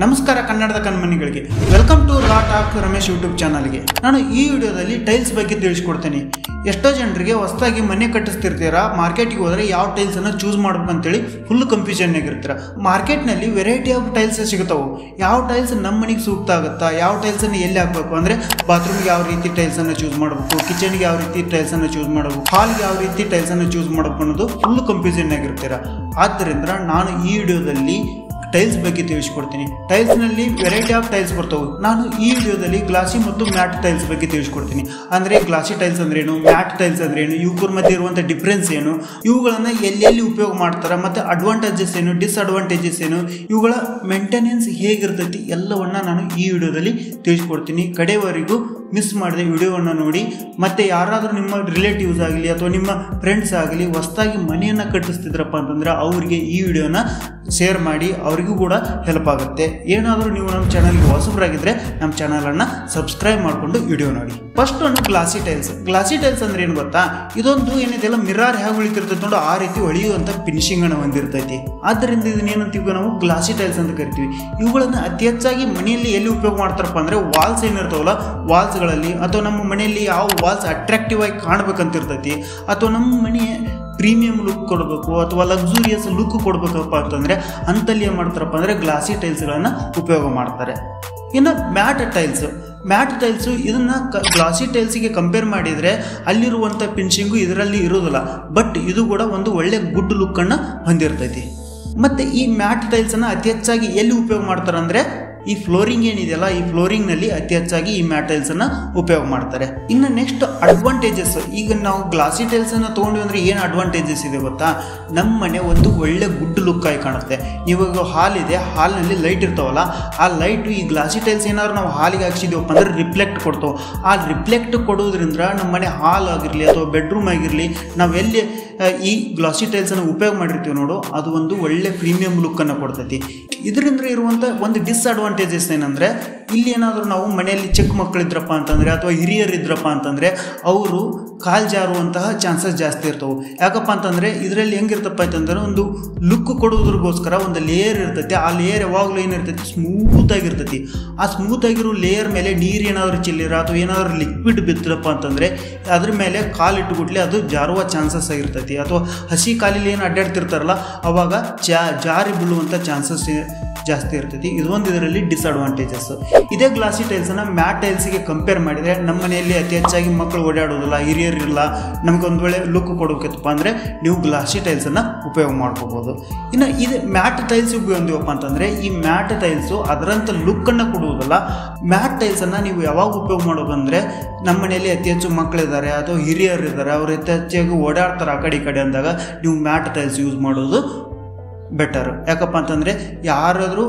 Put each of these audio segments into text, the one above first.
ನಮಸ್ಕಾರ ಕನ್ನಡದ ಕಣ್ಮಣಿಗಳಿಗೆ welcome to law talk Ramesh YouTube ಚಾನಲ್ಗೆ. ನಾನು ಈ ವಿಡಿಯೋದಲ್ಲಿ ಟೈಲ್ಸ್ ಬಗ್ಗೆ ತಿಳಿಸ್ಕೊಡ್ತೀನಿ. ಎಷ್ಟೋ ಜನರಿಗೆ ಹೊಸದಾಗಿ ಮನೆ ಕಟ್ಟಿಸ್ತಿರ್ತೀರಾ, ಮಾರ್ಕೆಟಿಗೆ ಹೋದರೆ ಯಾವ ಟೈಲ್ಸನ್ನು ಚೂಸ್ ಮಾಡ್ಬೇಕು ಅಂತೇಳಿ ಫುಲ್ ಕನ್ಫ್ಯೂಷನ್ ಆಗಿರ್ತೀರ. ಮಾರ್ಕೆಟ್ನಲ್ಲಿ ವೆರೈಟಿ ಆಫ್ ಟೈಲ್ಸ್ ಸಿಗ್ತಾವೆ. ಯಾವ ಟೈಲ್ಸ್ ನಮ್ಮ ಮನೆಗೆ ಸೂಕ್ತ ಆಗುತ್ತಾ, ಯಾವ ಟೈಲ್ಸನ್ನು ಎಲ್ಲಿ ಹಾಕಬೇಕು ಅಂದರೆ ಬಾತ್ರೂಮ್ಗೆ ಯಾವ ರೀತಿ ಟೈಲ್ಸನ್ನು ಚೂಸ್ ಮಾಡಬೇಕು, ಕಿಚನ್ಗೆ ಯಾವ ರೀತಿ ಟೈಲ್ಸನ್ನು ಚೂಸ್ ಮಾಡಬೇಕು, ಹಾಲ್ಗೆ ಯಾವ ರೀತಿ ಟೈಲ್ಸನ್ನು ಚೂಸ್ ಮಾಡಬೇಕು ಅನ್ನೋದು ಫುಲ್ ಕನ್ಫ್ಯೂಷನ್ ಆಗಿರ್ತೀರ. ಆದ್ದರಿಂದ ನಾನು ಈ ವಿಡಿಯೋದಲ್ಲಿ ಟೈಲ್ಸ್ ಬಗ್ಗೆ ತಿಳಿಸ್ಕೊಡ್ತೀನಿ. ಟೈಲ್ಸ್ನಲ್ಲಿ ವೆರೈಟಿ ಆಫ್ ಟೈಲ್ಸ್ ಬರ್ತವೆ. ನಾನು ಈ ವಿಡಿಯೋದಲ್ಲಿ ಗ್ಲಾಸಿ ಮತ್ತು ಮ್ಯಾಟ್ ಟೈಲ್ಸ್ ಬಗ್ಗೆ ತಿಳಿಸ್ಕೊಡ್ತೀನಿ. ಅಂದರೆ ಗ್ಲಾಸಿ ಟೈಲ್ಸ್ ಅಂದ್ರೇನು, ಮ್ಯಾಟ್ ಟೈಲ್ಸ್ ಅಂದ್ರೇನು, ಇವುಗಳ ಮಧ್ಯೆ ಇರುವಂಥ ಡಿಫ್ರೆನ್ಸ್ ಏನು, ಇವುಗಳನ್ನು ಎಲ್ಲೆಲ್ಲಿ ಉಪಯೋಗ ಮಾಡ್ತಾರೆ, ಮತ್ತು ಅಡ್ವಾಂಟೇಜಸ್ ಏನು, ಡಿಸ್ಅಡ್ವಾಂಟೇಜಸ್ ಏನು, ಇವುಗಳ ಮೇಂಟೆನೆನ್ಸ್ ಹೇಗಿರ್ತೈತಿ ಎಲ್ಲವನ್ನು ನಾನು ಈ ವಿಡಿಯೋದಲ್ಲಿ ತಿಳಿಸ್ಕೊಡ್ತೀನಿ. ಕಡೆವರೆಗೂ ಮಿಸ್ ಮಾಡಿದೆ ವಿಡಿಯೋವನ್ನು ನೋಡಿ. ಮತ್ತು ಯಾರಾದರೂ ನಿಮ್ಮ ರಿಲೇಟಿವ್ಸ್ ಆಗಲಿ ಅಥವಾ ನಿಮ್ಮ ಫ್ರೆಂಡ್ಸ್ ಆಗಲಿ ಹೊಸದಾಗಿ ಮನೆಯನ್ನು ಕಟ್ಟಿಸ್ತಿದ್ರಪ್ಪ ಅಂತಂದರೆ ಅವರಿಗೆ ಈ ವಿಡಿಯೋನ ಶೇರ್ ಮಾಡಿ, ಅವರಿಗೂ ಕೂಡ ಹೆಲ್ಪ್ ಆಗುತ್ತೆ. ಏನಾದರೂ ನೀವು ನಮ್ಮ ಚಾನಲ್ಗೆ ಹೊಸಬರಾಗಿದ್ದರೆ ನಮ್ಮ ಚಾನಲನ್ನು ಸಬ್ಸ್ಕ್ರೈಬ್ ಮಾಡಿಕೊಂಡು ವಿಡಿಯೋ ನೋಡಿ. ಫಸ್ಟ್ ಒಂದು ಗ್ಲಾಸಿ ಟೈಲ್ಸ್. ಗ್ಲಾಸಿ ಟೈಲ್ಸ್ ಅಂದ್ರೆ ಏನು ಗೊತ್ತಾ, ಇದೊಂದು ಏನಿದೆಲ್ಲ ಮಿರಾರ್ ಹೇಗೆ ಉಳಿತಿರ್ತೈತೆ ನೋಡು ಆ ರೀತಿ ಹೊಳೆಯುವಂಥ ಫಿನಿಶಿಂಗನ್ನು ಹೊಂದಿರ್ತೈತಿ. ಆದ್ದರಿಂದ ಇದನ್ನೇನಂತೀವಿ ನಾವು ಗ್ಲಾಸಿ ಟೈಲ್ಸ್ ಅಂತ ಕರಿತೀವಿ. ಇವುಗಳನ್ನು ಅತಿ ಹೆಚ್ಚಾಗಿ ಮನೆಯಲ್ಲಿ ಎಲ್ಲಿ ಉಪಯೋಗ ಮಾಡ್ತಾರಪ್ಪ ಅಂದರೆ ವಾಲ್ಸ್ ಏನಿರ್ತಾವಲ್ಲ, ವಾಲ್ಸ್ಗಳಲ್ಲಿ ಅಥವಾ ನಮ್ಮ ಮನೆಯಲ್ಲಿ ಯಾವ ವಾಲ್ಸ್ ಅಟ್ರಾಕ್ಟಿವ್ ಆಗಿ ಕಾಣಬೇಕಂತಿರ್ತೈತಿ, ಅಥವಾ ನಮ್ಮ ಮನೆ ಪ್ರೀಮಿಯಂ ಲುಕ್ ಕೊಡಬೇಕು ಅಥವಾ ಲಕ್ಸುರಿಯಸ್ ಲುಕ್ ಕೊಡಬೇಕಪ್ಪ ಅಂತಂದರೆ ಅಂಥಲ್ಲಿ ಏನು ಮಾಡ್ತಾರಪ್ಪ ಅಂದರೆ ಗ್ಲಾಸಿ ಟೈಲ್ಸ್ಗಳನ್ನು ಉಪಯೋಗ ಮಾಡ್ತಾರೆ. ಇನ್ನು ಮ್ಯಾಟ್ ಟೈಲ್ಸು ಇದನ್ನು ಗ್ಲಾಸಿ ಟೈಲ್ಸಿಗೆ ಕಂಪೇರ್ ಮಾಡಿದರೆ ಅಲ್ಲಿರುವಂಥ ಫಿನಿಶಿಂಗು ಇದರಲ್ಲಿ ಇರೋದಿಲ್ಲ. ಬಟ್ ಇದು ಕೂಡ ಒಂದು ಒಳ್ಳೆ ಗುಡ್ ಲುಕ್ಕನ್ನು ಹೊಂದಿರ್ತೈತಿ. ಮತ್ತು ಈ ಮ್ಯಾಟ್ ಟೈಲ್ಸನ್ನು ಅತಿ ಹೆಚ್ಚಾಗಿ ಎಲ್ಲಿ ಉಪಯೋಗ ಮಾಡ್ತಾರೆ ಅಂದರೆ ಈ ಫ್ಲೋರಿಂಗ್ ಏನಿದೆಯಲ್ಲ, ಈ ಫ್ಲೋರಿಂಗ್ನಲ್ಲಿ ಅತಿ ಹೆಚ್ಚಾಗಿ ಈ ಮ್ಯಾಟ್ ಟೈಲ್ಸನ್ನು ಉಪಯೋಗ ಮಾಡ್ತಾರೆ. ಇನ್ನು ನೆಕ್ಸ್ಟ್ ಅಡ್ವಾಂಟೇಜಸ್. ಈಗ ನಾವು ಗ್ಲಾಸಿ ಟೈಲ್ಸನ್ನು ತೊಗೊಂಡ್ವಿ ಅಂದರೆ ಏನು ಅಡ್ವಾಂಟೇಜಸ್ ಇದೆ ಗೊತ್ತಾ, ನಮ್ಮ ಮನೆ ಒಂದು ಒಳ್ಳೆ ಗುಡ್ ಲುಕ್ ಆಗಿ ಕಾಣುತ್ತೆ. ಇವಾಗ ಹಾಲ್ ಇದೆ, ಹಾಲ್ನಲ್ಲಿ ಲೈಟ್ ಇರ್ತಾವಲ್ಲ, ಆ ಲೈಟು ಈ ಗ್ಲಾಸಿ ಟೈಲ್ಸ್ ಏನಾದ್ರು ನಾವು ಹಾಲಿಗೆ ಹಾಕ್ಸಿದೀವಪ್ಪ ಅಂದ್ರೆ ರಿಫ್ಲೆಕ್ಟ್ ಕೊಡ್ತಾವೆ. ಆ ರಿಫ್ಲೆಕ್ಟ್ ಕೊಡೋದ್ರಿಂದ ನಮ್ಮ ಮನೆ ಹಾಲ್ ಆಗಿರಲಿ ಅಥವಾ ಬೆಡ್ರೂಮ್ ಆಗಿರಲಿ, ನಾವೆಲ್ಲಿ ಈ ಗ್ಲಾಸಿ ಟೈಲ್ಸನ್ನು ಉಪಯೋಗ ಮಾಡಿರ್ತೀವಿ ನೋಡು, ಅದು ಒಂದು ಒಳ್ಳೆ ಪ್ರೀಮಿಯಂ ಲುಕ್ಕನ್ನು ಕೊಡ್ತೈತಿ. ಇದರಿಂದ ಇರುವಂಥ ಒಂದು ಡಿಸ್ಅಡ್ವಾಂಟೇಜಸ್ ಏನಂದರೆ, ಇಲ್ಲಿ ಏನಾದರೂ ನಾವು ಮನೆಯಲ್ಲಿ ಚಿಕ್ಕ ಮಕ್ಕಳಿದ್ರಪ್ಪ ಅಂತಂದರೆ ಅಥವಾ ಹಿರಿಯರಿದ್ರಪ್ಪ ಅಂತಂದರೆ ಅವರು ಕಾಲು ಜಾರುವಂತಹ ಚಾನ್ಸಸ್ ಜಾಸ್ತಿ ಇರ್ತವೆ. ಯಾಕಪ್ಪ ಅಂತಂದರೆ ಇದರಲ್ಲಿ ಹೆಂಗಿರ್ತಪ್ಪ ಅಂತಂದರೆ ಒಂದು ಲುಕ್ ಕೊಡೋದ್ರಿಗೋಸ್ಕರ ಒಂದು ಲೇಯರ್ ಇರ್ತೈತಿ. ಆ ಲೇಯರ್ ಯಾವಾಗಲೂ ಏನಿರ್ತೈತಿ, ಸ್ಮೂತಾಗಿರ್ತೈತಿ. ಆ ಸ್ಮೂತಾಗಿರೋ ಲೇಯರ್ ಮೇಲೆ ನೀರು ಏನಾದರೂ ಚೆಲ್ಲಿರ ಅಥವಾ ಏನಾದರೂ ಲಿಕ್ವಿಡ್ ಬಿದ್ದರಪ್ಪ ಅಂತಂದರೆ ಅದ್ರ ಮೇಲೆ ಕಾಲು ಇಟ್ಟುಬಿಟ್ಲೆ ಅದು ಜಾರುವ ಚಾನ್ಸಸ್ ಆಗಿರ್ತೈತಿ. ಅಥವಾ ಹಸಿ ಕಾಲಿಲಿ ಏನು ಅಡ್ಡಾಡ್ತಿರ್ತಾರಲ್ಲ ಅವಾಗ ಜಾರಿ ಬೀಳುವಂಥ ಚಾನ್ಸಸ್ ಜಾಸ್ತಿ ಇರ್ತೈತಿ. ಇದೊಂದು ಇದರಲ್ಲಿ ಡಿಸ್ಅಡ್ವಾಂಟೇಜಸ್. ಇದೇ ಗ್ಲಾಸಿ ಟೈಲ್ಸನ್ನು ಮ್ಯಾಟ್ ಟೈಲ್ಸಿಗೆ ಕಂಪೇರ್ ಮಾಡಿದರೆ ನಮ್ಮ ಮನೆಯಲ್ಲಿ ಅತಿ ಹೆಚ್ಚಾಗಿ ಮಕ್ಕಳು ಓಡಾಡೋದಿಲ್ಲ, ಹಿರಿಯರಿಲ್ಲ, ನಮಗೊಂದು ವೇಳೆ ಲುಕ್ ಕೊಡಬೇಕಪ್ಪ ಅಂದರೆ ನೀವು ಗ್ಲಾಸಿ ಟೈಲ್ಸನ್ನು ಉಪಯೋಗ ಮಾಡ್ಕೋಬೋದು. ಇನ್ನು ಇದು ಮ್ಯಾಟ್ ಟೈಲ್ಸ್ ಉಪಯೋಗಿವಪ್ಪ ಅಂತಂದರೆ ಈ ಮ್ಯಾಟ್ ಟೈಲ್ಸು ಅದರಂಥ ಲುಕ್ಕನ್ನು ಕೊಡುವುದಿಲ್ಲ. ಮ್ಯಾಟ್ ಟೈಲ್ಸನ್ನು ನೀವು ಯಾವಾಗ ಉಪಯೋಗ ಮಾಡೋದಂದರೆ ನಮ್ಮ ಮನೆಯಲ್ಲಿ ಅತಿ ಹೆಚ್ಚು ಮಕ್ಕಳಿದ್ದಾರೆ ಅಥವಾ ಹಿರಿಯರಿದ್ದಾರೆ, ಅವರು ಅತಿ ಹೆಚ್ಚಾಗಿ ಓಡಾಡ್ತಾರೆ ಆ ಕಡೆ ಈ ಕಡೆ ಅಂದಾಗ ನೀವು ಮ್ಯಾಟ್ ಟೈಲ್ಸ್ ಯೂಸ್ ಮಾಡೋದು ಬೆಟರ್. ಯಾಕಪ್ಪ ಅಂತಂದರೆ ಯಾರಾದರೂ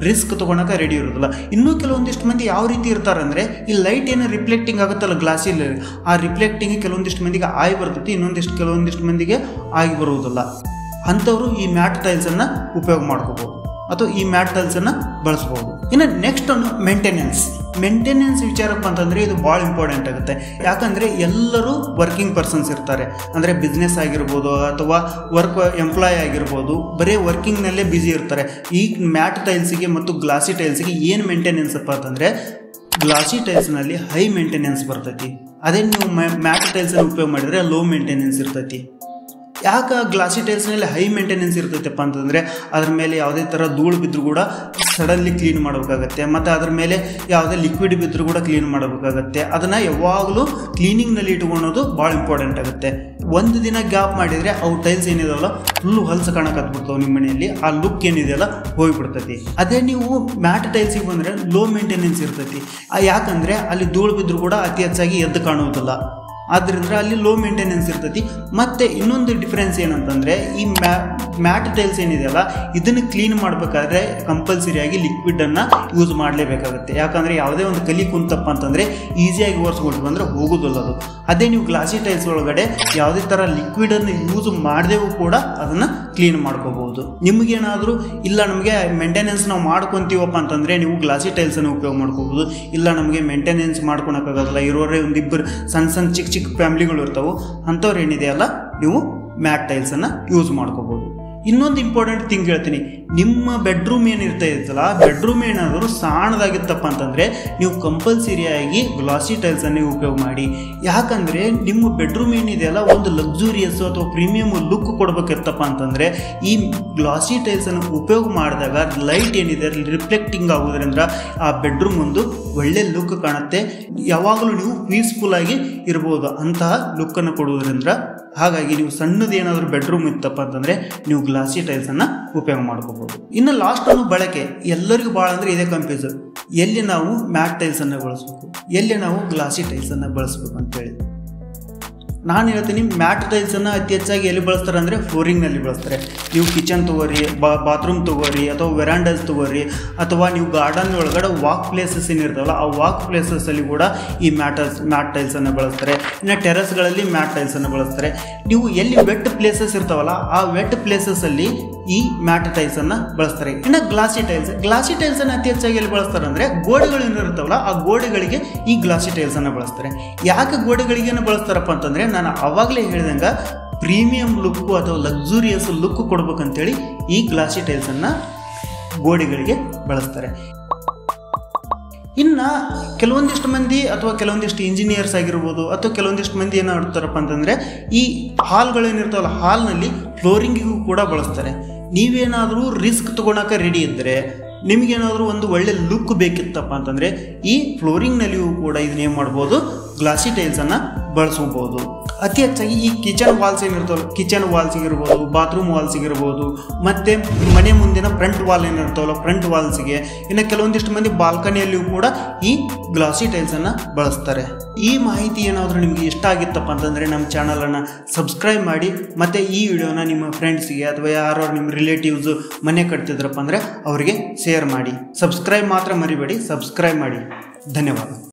ರಿಸ್ಕ್ ತೊಗೊಳಕ್ಕೆ ರೆಡಿ ಇರೋದಿಲ್ಲ. ಇನ್ನೂ ಕೆಲವೊಂದಿಷ್ಟು ಮಂದಿ ಯಾವ ರೀತಿ ಇರ್ತಾರೆ ಅಂದರೆ, ಈ ಲೈಟ್ ಏನು ರಿಫ್ಲೆಕ್ಟಿಂಗ್ ಆಗುತ್ತಲ್ಲ ಗ್ಲಾಸಲ್ಲಿ, ಆ ರಿಫ್ಲೆಕ್ಟಿಂಗ್ ಕೆಲವೊಂದಿಷ್ಟು ಮಂದಿಗೆ ಆಗಿ ಬರ್ತೈತಿ, ಕೆಲವೊಂದಿಷ್ಟು ಮಂದಿಗೆ ಆಗಿ ಬರುವುದಿಲ್ಲ. ಅಂಥವರು ಈ ಮ್ಯಾಟ್ ಟೈಲ್ಸನ್ನು ಉಪಯೋಗ ಮಾಡ್ಕೋಬೋದು ಅಥವಾ ಈ ಮ್ಯಾಟ್ ಟೈಲ್ಸನ್ನು ಬಳಸ್ಬೋದು. ಇನ್ನು ನೆಕ್ಸ್ಟ್ ಒಂದು ಮೇಂಟೆನೆನ್ಸ್ ವಿಚಾರಪ್ಪ ಅಂತಂದರೆ ಇದು ಭಾಳ ಇಂಪಾರ್ಟೆಂಟ್ ಆಗುತ್ತೆ. ಯಾಕಂದರೆ ಎಲ್ಲರೂ ವರ್ಕಿಂಗ್ ಪರ್ಸನ್ಸ್ ಇರ್ತಾರೆ. ಅಂದರೆ ಬಿಸ್ನೆಸ್ ಆಗಿರ್ಬೋದು ಅಥವಾ ಎಂಪ್ಲಾಯ್ ಆಗಿರ್ಬೋದು, ಬರೀ ವರ್ಕಿಂಗ್ನಲ್ಲೇ ಬ್ಯುಸಿ ಇರ್ತಾರೆ. ಈ ಮ್ಯಾಟ್ ಟೈಲ್ಸಿಗೆ ಮತ್ತು ಗ್ಲಾಸಿ ಟೈಲ್ಸಿಗೆ ಏನು ಮೇಂಟೆನೆನ್ಸ್ ಅಪ್ಪ ಅಂತಂದರೆ, ಗ್ಲಾಸಿ ಟೈಲ್ಸ್ನಲ್ಲಿ ಹೈ ಮೇಂಟೆನೆನ್ಸ್ ಬರ್ತೈತಿ. ಅದೇ ನೀವು ಮ್ಯಾಟ್ ಟೈಲ್ಸನ್ನು ಉಪಯೋಗ ಮಾಡಿದರೆ ಲೋ ಮೇಂಟೆನೆನ್ಸ್ ಇರ್ತೈತಿ. ಯಾಕೆ ಗ್ಲಾಸಿ ಟೈಲ್ಸ್ನಲ್ಲಿ ಹೈ ಮೇಂಟೆನೆನ್ಸ್ ಇರ್ತೈತಪ್ಪ ಅಂತಂದರೆ ಅದ್ರ ಮೇಲೆ ಯಾವುದೇ ಥರ ಧೂಳು ಬಿದ್ದರೂ ಕೂಡ ಸಡನ್ಲಿ ಕ್ಲೀನ್ ಮಾಡಬೇಕಾಗತ್ತೆ, ಮತ್ತು ಅದ್ರ ಮೇಲೆ ಯಾವುದೇ ಲಿಕ್ವಿಡ್ ಬಿದ್ದರೂ ಕೂಡ ಕ್ಲೀನ್ ಮಾಡಬೇಕಾಗತ್ತೆ. ಅದನ್ನು ಯಾವಾಗಲೂ ಕ್ಲೀನಿಂಗ್ನಲ್ಲಿ ಇಟ್ಕೊಳ್ಳೋದು ಭಾಳ ಇಂಪಾರ್ಟೆಂಟ್ ಆಗುತ್ತೆ. ಒಂದು ದಿನ ಗ್ಯಾಪ್ ಮಾಡಿದರೆ ಅವು ಟೈಲ್ಸ್ ಏನಿದಾವಲ್ಲ ಫುಲ್ಲು ಹೊಲಸು ಕಾಣಕತ್ಬಿಡ್ತಾವೆ. ನಿಮ್ಮ ಮನೆಯಲ್ಲಿ ಆ ಲುಕ್ ಏನಿದೆಯಲ್ಲ ಹೋಗಿಬಿಡ್ತೈತಿ. ಅದೇ ನೀವು ಮ್ಯಾಟ್ ಟೈಲ್ಸಿಗೆ ಬಂದರೆ ಲೋ ಮೇಂಟೆನೆನ್ಸ್ ಇರ್ತೈತಿ. ಯಾಕಂದರೆ ಅಲ್ಲಿ ಧೂಳು ಬಿದ್ದರೂ ಕೂಡ ಅತಿ ಹೆಚ್ಚಾಗಿ ಎದ್ದು ಕಾಣುವುದಿಲ್ಲ. ಆದ್ದರಿಂದ ಅಲ್ಲಿ ಲೋ ಮೇಂಟೆನೆನ್ಸ್ ಇರ್ತೈತಿ. ಮತ್ತು ಇನ್ನೊಂದು ಡಿಫ್ರೆನ್ಸ್ ಏನಂತಂದರೆ, ಈ ಮ್ಯಾಟ್ ಟೈಲ್ಸ್ ಏನಿದೆಯಲ್ಲ ಇದನ್ನು ಕ್ಲೀನ್ ಮಾಡಬೇಕಾದ್ರೆ ಕಂಪಲ್ಸರಿಯಾಗಿ ಲಿಕ್ವಿಡನ್ನು ಯೂಸ್ ಮಾಡಲೇಬೇಕಾಗುತ್ತೆ. ಯಾಕಂದರೆ ಯಾವುದೇ ಒಂದು ಕಲಿ ಕುಂತಪ್ಪ ಅಂತಂದರೆ ಈಸಿಯಾಗಿ ಒರೆಸ್ಕೊಟ್ಟು ಬಂದರೆ ಹೋಗೋದಿಲ್ಲ ಅದು. ಅದೇ ನೀವು ಗ್ಲಾಸಿ ಟೈಲ್ಸ್ ಒಳಗಡೆ ಯಾವುದೇ ಥರ ಲಿಕ್ವಿಡನ್ನು ಯೂಸ್ ಮಾಡದೇವು ಕೂಡ ಅದನ್ನು ಕ್ಲೀನ್ ಮಾಡ್ಕೋಬಹುದು. ನಿಮಗೇನಾದರೂ ಇಲ್ಲ ನಮಗೆ ಮೇಂಟೆನೆನ್ಸ್ ನಾವು ಮಾಡ್ಕೊತೀವಪ್ಪ ಅಂತಂದರೆ ನೀವು ಗ್ಲಾಸಿ ಟೈಲ್ಸನ್ನು ಉಪಯೋಗ ಮಾಡ್ಕೋಬೋದು. ಇಲ್ಲ ನಮಗೆ ಮೇಂಟೆನೆನ್ಸ್ ಮಾಡ್ಕೊಳಕ್ಕಾಗಲ್ಲ, ಇರೋರೇ ಒಂದಿಬ್ಬರು ಸಣ್ಣ ಚಿಕ್ಕ ಫ್ಯಾಮಿಲಿಗಳು ಇರ್ತಾವೆ, ಅಂಥವ್ರು ಏನಿದೆಯಲ್ಲ ನೀವು ಮ್ಯಾಟ್ ಟೈಲ್ಸನ್ನು ಯೂಸ್ ಮಾಡ್ಕೋಬೋದು. ಇನ್ನೊಂದು ಇಂಪಾರ್ಟೆಂಟ್ ಥಿಂಗ್ ಹೇಳ್ತೀನಿ, ನಿಮ್ಮ ಬೆಡ್ರೂಮ್ ಏನಿರ್ತೈತಲ್ಲ ಬೆಡ್ರೂಮ್ ಏನಾದರೂ ಸಣ್ಣದಾಗಿತ್ತಪ್ಪ ಅಂತಂದರೆ ನೀವು ಕಂಪಲ್ಸರಿಯಾಗಿ ಗ್ಲಾಸಿ ಟೈಲ್ಸನ್ನೇ ಉಪಯೋಗ ಮಾಡಿ. ಯಾಕಂದರೆ ನಿಮ್ಮ ಬೆಡ್ರೂಮ್ ಏನಿದೆಯಲ್ಲ ಒಂದು ಲಕ್ಸುರಿಯಸ್ಸು ಅಥವಾ ಪ್ರೀಮಿಯಮ್ ಲುಕ್ ಕೊಡ್ಬೇಕಿತ್ತಪ್ಪ ಅಂತಂದರೆ ಈ ಗ್ಲಾಸಿ ಟೈಲ್ಸನ್ನು ಉಪಯೋಗ ಮಾಡಿದಾಗ ಲೈಟ್ ಏನಿದೆ ರಿಫ್ಲೆಕ್ಟಿಂಗ್ ಆಗೋದ್ರಿಂದ ಆ ಬೆಡ್ರೂಮ್ ಒಂದು ಒಳ್ಳೆ ಲುಕ್ ಕಾಣುತ್ತೆ. ಯಾವಾಗಲೂ ನೀವು ಪೀಸ್ಫುಲ್ಲಾಗಿ ಇರ್ಬೋದು ಅಂತಹ ಲುಕ್ಕನ್ನು ಕೊಡುವುದರಿಂದ. ಹಾಗಾಗಿ ನೀವು ಸಣ್ಣದು ಏನಾದರೂ ಬೆಡ್ರೂಮ್ ಇತ್ತಪ್ಪ ಅಂತಂದರೆ ನೀವು ಗ್ಲಾಸಿ ಟೈಲ್ಸನ್ನು ಉಪಯೋಗ ಮಾಡ್ಕೋಬೋದು. ಇನ್ನು ಲಾಸ್ಟ್ ಒಂದು ಬಳಕೆ ಎಲ್ಲರಿಗೂ ಭಾಳ ಅಂದರೆ ಇದೇ ಕನ್ಫ್ಯೂಸ್, ಎಲ್ಲಿ ನಾವು ಮ್ಯಾಟ್ ಟೈಲ್ಸನ್ನು ಬಳಸಬೇಕು, ಎಲ್ಲಿ ನಾವು ಗ್ಲಾಸಿ ಟೈಲ್ಸನ್ನು ಬಳಸಬೇಕು ಅಂತೇಳಿ. ನಾನು ಹೇಳ್ತೀನಿ, ಮ್ಯಾಟ್ ಟೈಲ್ಸನ್ನು ಅತಿ ಹೆಚ್ಚಾಗಿ ಎಲ್ಲಿ ಬಳಸ್ತಾರೆ ಅಂದರೆ ಫ್ಲೋರಿಂಗ್ನಲ್ಲಿ ಬಳಸ್ತಾರೆ. ನೀವು ಕಿಚನ್ ತೊಗೋರಿ, ಬಾತ್ರೂಮ್ ತೊಗೋರಿ, ಅಥವಾ ವೆರಾಂಡಸ್ ತೊಗೋರಿ, ಅಥವಾ ನೀವು ಗಾರ್ಡನ್ ಒಳಗಡೆ ವಾಕ್ ಪ್ಲೇಸಸ್ ಏನಿರ್ತಾವಲ್ಲ ಆ ವಾಕ್ ಪ್ಲೇಸಸ್ಸಲ್ಲಿ ಕೂಡ ಈ ಮ್ಯಾಟ್ ಟೈಲ್ಸನ್ನು ಬಳಸ್ತಾರೆ. ಇನ್ನು ಟೆರೆಸ್ಗಳಲ್ಲಿ ಮ್ಯಾಟ್ ಟೈಲ್ಸನ್ನು ಬಳಸ್ತಾರೆ. ನೀವು ಎಲ್ಲಿ ವೆಟ್ ಪ್ಲೇಸಸ್ ಇರ್ತಾವಲ್ಲ ಆ ವೆಟ್ ಪ್ಲೇಸಸ್ಸಲ್ಲಿ ಈ ಮ್ಯಾಟ್ ಟೈಲ್ಸನ್ನು ಬಳಸ್ತಾರೆ. ಇನ್ನು ಗ್ಲಾಸಿ ಟೈಲ್ಸನ್ನು ಅತಿ ಹೆಚ್ಚಾಗಿ ಎಲ್ಲಿ ಬಳಸ್ತಾರೆ ಅಂದರೆ ಗೋಡೆಗಳು ಏನಿರ್ತಾವಲ್ಲ ಆ ಗೋಡೆಗಳಿಗೆ ಈ ಗ್ಲಾಸಿ ಟೈಲ್ಸನ್ನು ಬಳಸ್ತಾರೆ. ಯಾಕೆ ಗೋಡೆಗಳಿಗೇನು ಬಳಸ್ತಾರಪ್ಪ ಅಂತಂದರೆ ನಾನು ಆವಾಗಲೇ ಹೇಳಿದಂಗೆ ಪ್ರೀಮಿಯಂ ಲುಕ್ಕು ಅಥವಾ ಲಕ್ಸುರಿಯಸ್ ಲುಕ್ ಕೊಡ್ಬೇಕಂತೇಳಿ ಈ ಗ್ಲಾಸಿ ಟೈಲ್ಸನ್ನು ಗೋಡೆಗಳಿಗೆ ಬಳಸ್ತಾರೆ. ಇನ್ನು ಕೆಲವೊಂದಿಷ್ಟು ಮಂದಿ ಅಥವಾ ಕೆಲವೊಂದಿಷ್ಟು ಇಂಜಿನಿಯರ್ಸ್ ಆಗಿರ್ಬೋದು ಅಥವಾ ಕೆಲವೊಂದಿಷ್ಟು ಮಂದಿ ಏನು ಮಾಡ್ತಾರಪ್ಪ ಅಂತಂದರೆ ಈ ಹಾಲ್ಗಳೇನಿರ್ತಾವಲ್ಲ ಹಾಲ್ನಲ್ಲಿ ಫ್ಲೋರಿಂಗಿಗೂ ಕೂಡ ಬಳಸ್ತಾರೆ. ನೀವೇನಾದರೂ ರಿಸ್ಕ್ ತೊಗೊಳಕ್ಕೆ ರೆಡಿ ಇದ್ದರೆ, ನಿಮಗೇನಾದರೂ ಒಂದು ಒಳ್ಳೆ ಲುಕ್ ಬೇಕಿತ್ತಪ್ಪ ಅಂತಂದರೆ ಈ ಫ್ಲೋರಿಂಗ್ನಲ್ಲಿಯೂ ಕೂಡ ಇದನ್ನೇನು ಮಾಡ್ಬೋದು, ಗ್ಲಾಸಿ ಟೈಲ್ಸನ್ನು ಬಳಸ್ಬೋದು. ಅತಿ ಹೆಚ್ಚಾಗಿ ಈ ಕಿಚನ್ ವಾಲ್ಸ್ ಏನಿರ್ತಾವಲ್ಲ, ಕಿಚನ್ ವಾಲ್ಸಿಗಿರ್ಬೋದು, ಬಾತ್ರೂಮ್ ವಾಲ್ಸಿಗಿರ್ಬೋದು, ಮತ್ತು ಮನೆ ಮುಂದಿನ ಫ್ರಂಟ್ ವಾಲ್ ಏನಿರ್ತಾವಲ್ಲ ಫ್ರಂಟ್ ವಾಲ್ಸಿಗೆ, ಇನ್ನು ಕೆಲವೊಂದಿಷ್ಟು ಮಂದಿ ಬಾಲ್ಕನಿಯಲ್ಲಿಯೂ ಕೂಡ ಈ ಗ್ಲಾಸಿ ಟೈಲ್ಸನ್ನು ಬಳಸ್ತಾರೆ. ಈ ಮಾಹಿತಿ ಏನಾದರೂ ನಿಮಗೆ ಇಷ್ಟ ಆಗಿತ್ತಪ್ಪ ಅಂತಂದರೆ ನಮ್ಮ ಚಾನಲನ್ನು ಸಬ್ಸ್ಕ್ರೈಬ್ ಮಾಡಿ, ಮತ್ತು ಈ ವಿಡಿಯೋನ ನಿಮ್ಮ ಫ್ರೆಂಡ್ಸಿಗೆ ಅಥವಾ ಯಾರು ನಿಮ್ಮ ರಿಲೇಟಿವ್ಸು ಮನೆ ಕಟ್ತಿದ್ರಪ್ಪ ಅಂದರೆ ಅವರಿಗೆ ಶೇರ್ ಮಾಡಿ. ಸಬ್ಸ್ಕ್ರೈಬ್ ಮಾತ್ರ ಮರಿಬೇಡಿ, ಸಬ್ಸ್ಕ್ರೈಬ್ ಮಾಡಿ. ಧನ್ಯವಾದ.